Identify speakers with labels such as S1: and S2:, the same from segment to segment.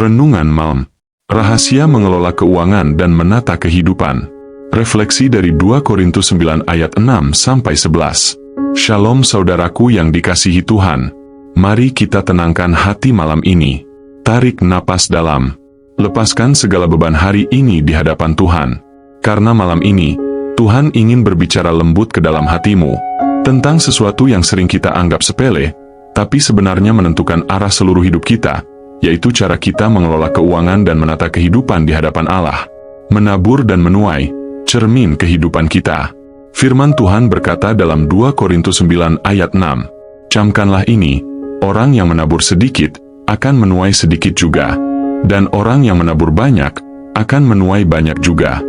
S1: Renungan Malam. Rahasia mengelola keuangan dan menata kehidupan. Refleksi dari 2 Korintus 9 ayat 6-11. Shalom saudaraku yang dikasihi Tuhan. Mari kita tenangkan hati malam ini. Tarik napas dalam. Lepaskan segala beban hari ini di hadapan Tuhan. Karena malam ini, Tuhan ingin berbicara lembut ke dalam hatimu. Tentang sesuatu yang sering kita anggap sepele, tapi sebenarnya menentukan arah seluruh hidup kita, yaitu cara kita mengelola keuangan dan menata kehidupan di hadapan Allah. Menabur dan menuai, cermin kehidupan kita. Firman Tuhan berkata dalam 2 Korintus 9 ayat 6, "Camkanlah ini, orang yang menabur sedikit, akan menuai sedikit juga. Dan orang yang menabur banyak, akan menuai banyak juga."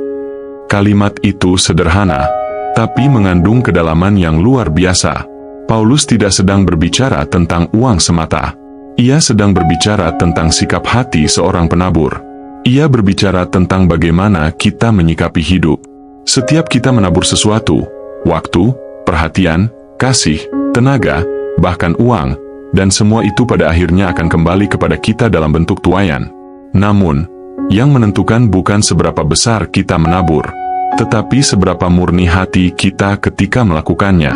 S1: Kalimat itu sederhana, tapi mengandung kedalaman yang luar biasa. Paulus tidak sedang berbicara tentang uang semata. Ia sedang berbicara tentang sikap hati seorang penabur. Ia berbicara tentang bagaimana kita menyikapi hidup. Setiap kita menabur sesuatu, waktu, perhatian, kasih, tenaga, bahkan uang, dan semua itu pada akhirnya akan kembali kepada kita dalam bentuk tuaian. Namun, yang menentukan bukan seberapa besar kita menabur, tetapi seberapa murni hati kita ketika melakukannya.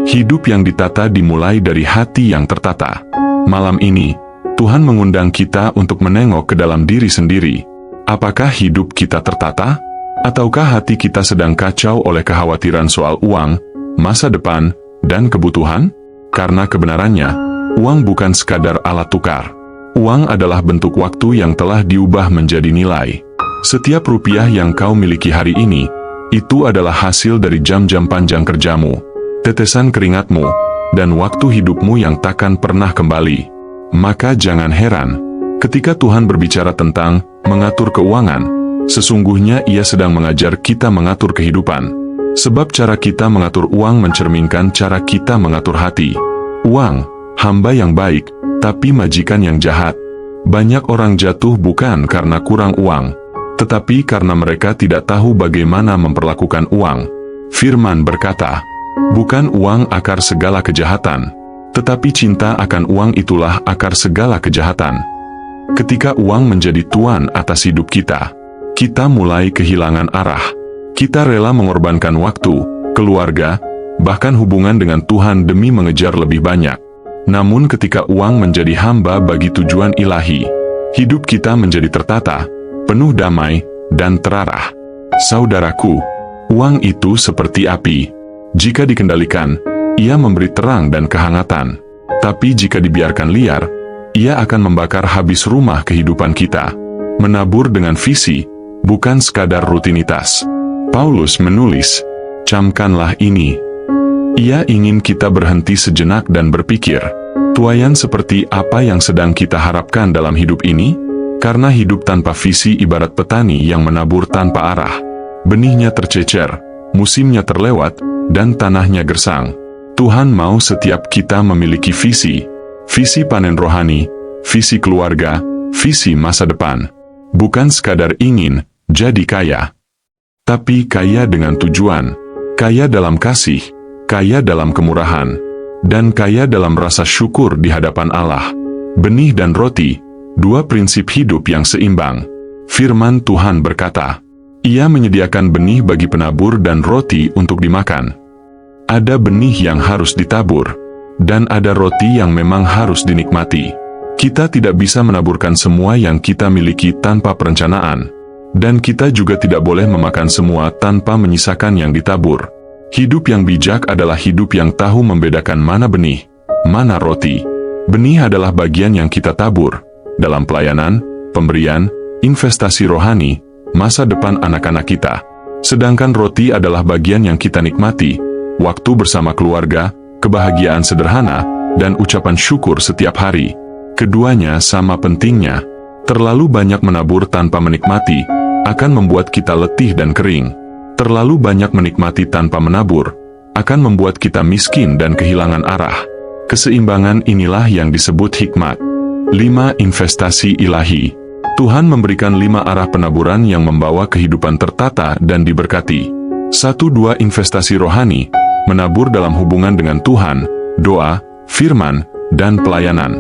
S1: Hidup yang ditata dimulai dari hati yang tertata. Malam ini, Tuhan mengundang kita untuk menengok ke dalam diri sendiri. Apakah hidup kita tertata? Ataukah hati kita sedang kacau oleh kekhawatiran soal uang, masa depan, dan kebutuhan? Karena kebenarannya, uang bukan sekadar alat tukar. Uang adalah bentuk waktu yang telah diubah menjadi nilai. Setiap rupiah yang kau miliki hari ini, itu adalah hasil dari jam-jam panjang kerjamu, tetesan keringatmu, dan waktu hidupmu yang takkan pernah kembali. Maka jangan heran, ketika Tuhan berbicara tentang mengatur keuangan, sesungguhnya Ia sedang mengajar kita mengatur kehidupan. Sebab cara kita mengatur uang mencerminkan cara kita mengatur hati. Uang, hamba yang baik, tapi majikan yang jahat. Banyak orang jatuh bukan karena kurang uang, tetapi karena mereka tidak tahu bagaimana memperlakukan uang. Firman berkata, "Bukan uang akar segala kejahatan, tetapi cinta akan uang itulah akar segala kejahatan." Ketika uang menjadi tuan atas hidup kita, kita mulai kehilangan arah. Kita rela mengorbankan waktu, keluarga, bahkan hubungan dengan Tuhan demi mengejar lebih banyak. Namun ketika uang menjadi hamba bagi tujuan ilahi, hidup kita menjadi tertata, penuh damai, dan terarah. Saudaraku, uang itu seperti api. Jika dikendalikan, ia memberi terang dan kehangatan. Tapi jika dibiarkan liar, ia akan membakar habis rumah kehidupan kita. Menabur dengan visi, bukan sekadar rutinitas. Paulus menulis, "Camkanlah ini." Ia ingin kita berhenti sejenak dan berpikir, tuaian seperti apa yang sedang kita harapkan dalam hidup ini? Karena hidup tanpa visi ibarat petani yang menabur tanpa arah. Benihnya tercecer, musimnya terlewat, dan tanahnya gersang. Tuhan mau setiap kita memiliki visi. Visi panen rohani, visi keluarga, visi masa depan. Bukan sekadar ingin jadi kaya, tapi kaya dengan tujuan. Kaya dalam kasih, kaya dalam kemurahan, dan kaya dalam rasa syukur di hadapan Allah. Benih dan roti, dua prinsip hidup yang seimbang. Firman Tuhan berkata, Ia menyediakan benih bagi penabur dan roti untuk dimakan. Ada benih yang harus ditabur, dan ada roti yang memang harus dinikmati. Kita tidak bisa menaburkan semua yang kita miliki tanpa perencanaan, dan kita juga tidak boleh memakan semua tanpa menyisakan yang ditabur. Hidup yang bijak adalah hidup yang tahu membedakan mana benih, mana roti. Benih adalah bagian yang kita tabur, dalam pelayanan, pemberian, investasi rohani, masa depan anak-anak kita. Sedangkan roti adalah bagian yang kita nikmati, waktu bersama keluarga, kebahagiaan sederhana, dan ucapan syukur setiap hari. Keduanya sama pentingnya. Terlalu banyak menabur tanpa menikmati, akan membuat kita letih dan kering. Terlalu banyak menikmati tanpa menabur, akan membuat kita miskin dan kehilangan arah. Keseimbangan inilah yang disebut hikmat. 5 investasi ilahi. Tuhan memberikan 5 arah penaburan yang membawa kehidupan tertata dan diberkati. 1-2 investasi rohani, menabur dalam hubungan dengan Tuhan, doa, firman, dan pelayanan.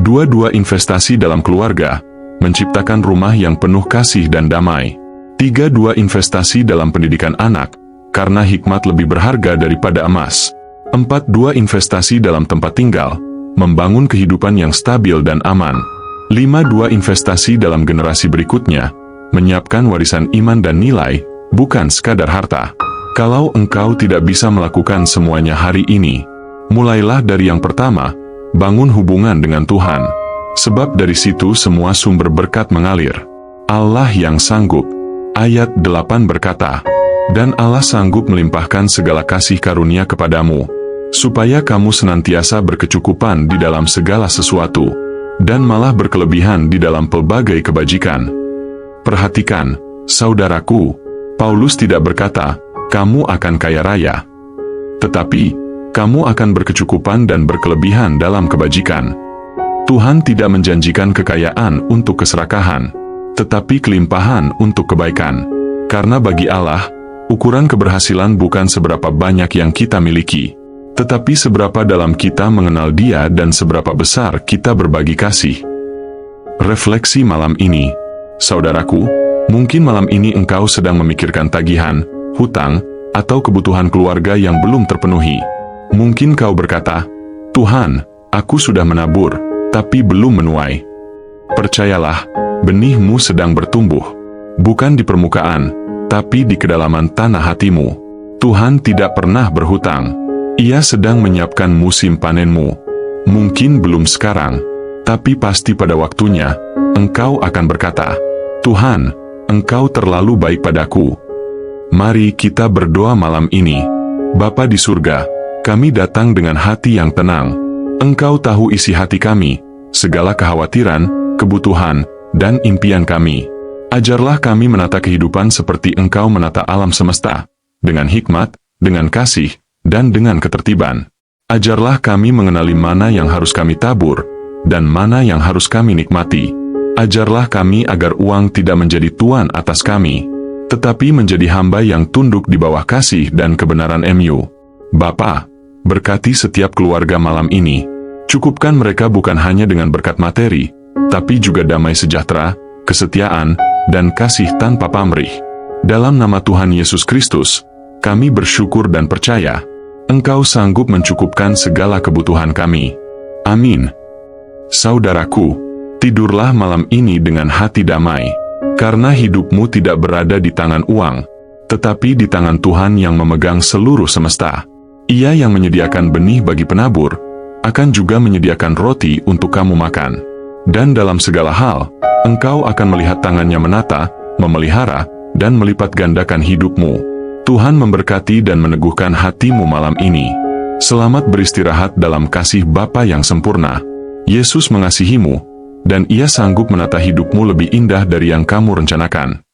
S1: 2-2 investasi dalam keluarga, menciptakan rumah yang penuh kasih dan damai. 3. Investasi dalam pendidikan anak, karena hikmat lebih berharga daripada emas. 4. Investasi dalam tempat tinggal, membangun kehidupan yang stabil dan aman. 5. Investasi dalam generasi berikutnya, menyiapkan warisan iman dan nilai, bukan sekadar harta. Kalau engkau tidak bisa melakukan semuanya hari ini, mulailah dari yang pertama, bangun hubungan dengan Tuhan. Sebab dari situ semua sumber berkat mengalir. Allah yang sanggup. Ayat 8 berkata, dan Allah sanggup melimpahkan segala kasih karunia kepadamu, supaya kamu senantiasa berkecukupan di dalam segala sesuatu, dan malah berkelebihan di dalam pelbagai kebajikan. Perhatikan, saudaraku, Paulus tidak berkata, kamu akan kaya raya. Tetapi, kamu akan berkecukupan dan berkelebihan dalam kebajikan. Tuhan tidak menjanjikan kekayaan untuk keserakahan, tetapi kelimpahan untuk kebaikan. Karena bagi Allah, ukuran keberhasilan bukan seberapa banyak yang kita miliki, tetapi seberapa dalam kita mengenal Dia dan seberapa besar kita berbagi kasih. Refleksi malam ini, saudaraku, mungkin malam ini engkau sedang memikirkan tagihan, hutang, atau kebutuhan keluarga yang belum terpenuhi. Mungkin kau berkata, Tuhan, aku sudah menabur, tapi belum menuai. Percayalah, benihmu sedang bertumbuh, bukan di permukaan, tapi di kedalaman tanah hatimu. Tuhan tidak pernah berhutang. Ia sedang menyiapkan musim panenmu. Mungkin belum sekarang, tapi pasti pada waktunya, engkau akan berkata, Tuhan, Engkau terlalu baik padaku. Mari kita berdoa malam ini. Bapa di surga, kami datang dengan hati yang tenang. Engkau tahu isi hati kami, segala kekhawatiran, kebutuhan, dan impian kami. Ajarlah kami menata kehidupan seperti Engkau menata alam semesta, dengan hikmat, dengan kasih, dan dengan ketertiban. Ajarlah kami mengenali mana yang harus kami tabur, dan mana yang harus kami nikmati. Ajarlah kami agar uang tidak menjadi tuan atas kami, tetapi menjadi hamba yang tunduk di bawah kasih dan kebenaran MU. Bapa, berkati setiap keluarga malam ini. Cukupkan mereka bukan hanya dengan berkat materi, tapi juga damai sejahtera, kesetiaan, dan kasih tanpa pamrih. Dalam nama Tuhan Yesus Kristus, kami bersyukur dan percaya, Engkau sanggup mencukupkan segala kebutuhan kami. Amin. Saudaraku, tidurlah malam ini dengan hati damai, karena hidupmu tidak berada di tangan uang, tetapi di tangan Tuhan yang memegang seluruh semesta. Ia yang menyediakan benih bagi penabur, akan juga menyediakan roti untuk kamu makan. Dan dalam segala hal, engkau akan melihat tangannya menata, memelihara, dan melipat gandakan hidupmu. Tuhan memberkati dan meneguhkan hatimu malam ini. Selamat beristirahat dalam kasih Bapa yang sempurna. Yesus mengasihimu, dan Ia sanggup menata hidupmu lebih indah dari yang kamu rencanakan.